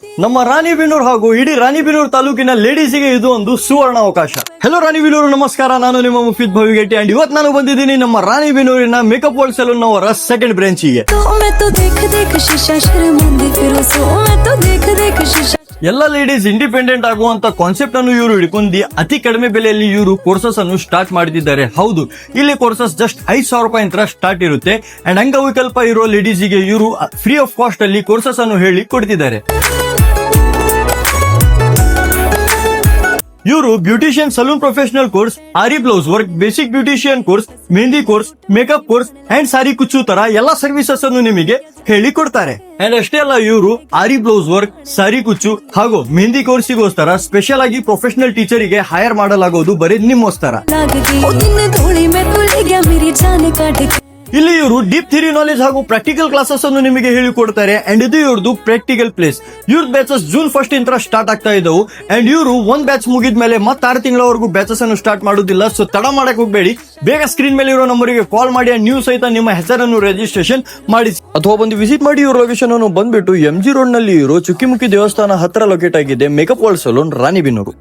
ನಮ್ಮ ರಾಣಿಬೆನ್ನೂರು ಹಾಗೂ ಇಡೀ ರಾಣಿಬೆನ್ನೂರು ತಾಲೂಕಿನ ಲೇಡೀಸಿಗೆ ಇದು ಒಂದು ಸುವರ್ಣ ಅವಕಾಶ. ಹೆಲೋ ರಾಣಿಬೆನ್ನೂರು, ನಮಸ್ಕಾರ. ನಾನು ನಿಮ್ಮ ಮುಫೀದ್ ಭವಿಗೆಟ್ಟಿ ಅಂಡ್ ಇವತ್ತು ನಾನು ಬಂದಿದ್ದೀನಿ ನಮ್ಮ ರಾಣಿಬೆನ್ನೂರಿನ ಮೇಕಪ್ ವರ್ಲ್ಡ್ ಸಲೂನ್ ಅವರ ಸೆಕೆಂಡ್ ಬ್ರಾಂಚಿಗೆ. ಎಲ್ಲ ಲೇಡೀಸ್ ಇಂಡಿಪೆಂಡೆಂಟ್ ಆಗುವಂತ ಕಾನ್ಸೆಪ್ಟ್ ಅನ್ನು ಇವರು ಹಿಡ್ಕೊಂಡು ಅತಿ ಕಡಿಮೆ ಬೆಲೆಯಲ್ಲಿ ಇವರು ಕೋರ್ಸಸ್ ಅನ್ನು ಸ್ಟಾರ್ಟ್ ಮಾಡ್ತಿದ್ದಾರೆ. ಹೌದು, ಇಲ್ಲಿ ಕೋರ್ಸಸ್ ಜಸ್ಟ್ 5,000 ರೂಪಾಯಿ ಸ್ಟಾರ್ಟ್ ಇರುತ್ತೆ ಅಂಡ್ ಅಂಗವಿಕಲ್ಪ ಇರೋ ಲೇಡೀಸಿಗೆ ಇವರು ಫ್ರೀ ಆಫ್ ಕಾಸ್ಟ್ ಅಲ್ಲಿ ಕೋರ್ಸಸ್ ಅನ್ನು ಹೇಳಿ ಕೊಡ್ತಿದ್ದಾರೆ. ಇವರು beautician salon professional course, aari blouse work, basic beautician course, mehndi course, makeup course and sari ಕುಚ್ಚು ತರ ಎಲ್ಲಾ ಸರ್ವಿಸಸ್ ಅನ್ನು ನಿಮಗೆ ಹೇಳಿ ಕೊಡ್ತಾರೆ. ಅಂಡ್ ಅಷ್ಟೇ ಅಲ್ಲ, ಇವರು ಆರಿ ಬ್ಲೌಸ್ ವರ್ಕ್, ಸಾರಿ ಕುಚ್ಚು ಹಾಗೂ ಮೆಹಂದಿ ಕೋರ್ಸಿಗೋಸ್ಕರ ಸ್ಪೆಷಲ್ ಆಗಿ ಪ್ರೊಫೆಷನಲ್ ಟೀಚರಿಗೆ ಹೈರ್ ಮಾಡಲಾಗೋದು ಬರೀ ನಿಮ್ಮೋಸ್ಕರ. ಇಲ್ಲಿ ಇವರು ಡೀಪ್ ಥಿಯರಿ ನಾಲೆಜ್ ಹಾಗೂ ಪ್ರಾಕ್ಟಿಕಲ್ ಕ್ಲಾಸಸ್ ಅನ್ನು ನಿಮಗೆ ಹೇಳಿಕೊಡ್ತಾರೆ ಅಂಡ್ ಇದು ಇವ್ರದ್ದು ಪ್ರಾಕ್ಟಿಕಲ್ ಪ್ಲೇಸ್. ಇವ್ರ ಬ್ಯಾಚಸ್ June 1 ಇಂದ ಸ್ಟಾರ್ಟ್ ಆಗ್ತಾ ಇದ್ದವು ಅಂಡ್ ಇವರು ಒಂದ್ ಬ್ಯಾಚ್ ಮುಗಿದ ಮೇಲೆ ಮತ್ತೆ 6 ತಿಂಗಳವರೆಗೂ ಬ್ಯಾಚಸ್ ಅನ್ನು ಸ್ಟಾರ್ಟ್ ಮಾಡೋದಿಲ್ಲ. ಸೊ ತಡ ಮಾಡಕ್ ಹೋಗ್ಬೇಡಿ, ಬೇಗ ಸ್ಕ್ರೀನ್ ಮೇಲೆ ಇರೋ ನಂಬರಿಗೆ ಕಾಲ್ ಮಾಡಿ ಅಂಡ್ ನೀವು ಸಹಿತ ನಿಮ್ಮ ಹೆಸರನ್ನು ರಿಜಿಸ್ಟ್ರೇಷನ್ ಮಾಡಿಸಿ ಅಥವಾ ಬಂದು ವಿಸಿಟ್ ಮಾಡಿ. ಇವ್ರ ಲೊಕೇಶನ್ ಅನ್ನು ಬಂದ್ಬಿಟ್ಟು MG ರೋಡ್ ನಲ್ಲಿ ಇರೋ ಚುಕ್ಕಿಮುಖಿ ದೇವಸ್ಥಾನ ಹತ್ರ ಲೊಕೇಟ್ ಆಗಿದೆ ಮೇಕಪ್ ವರ್ಲ್ಡ್ ಸಲೂನ್ ರಾಣಿಬೆನ್ನೂರು.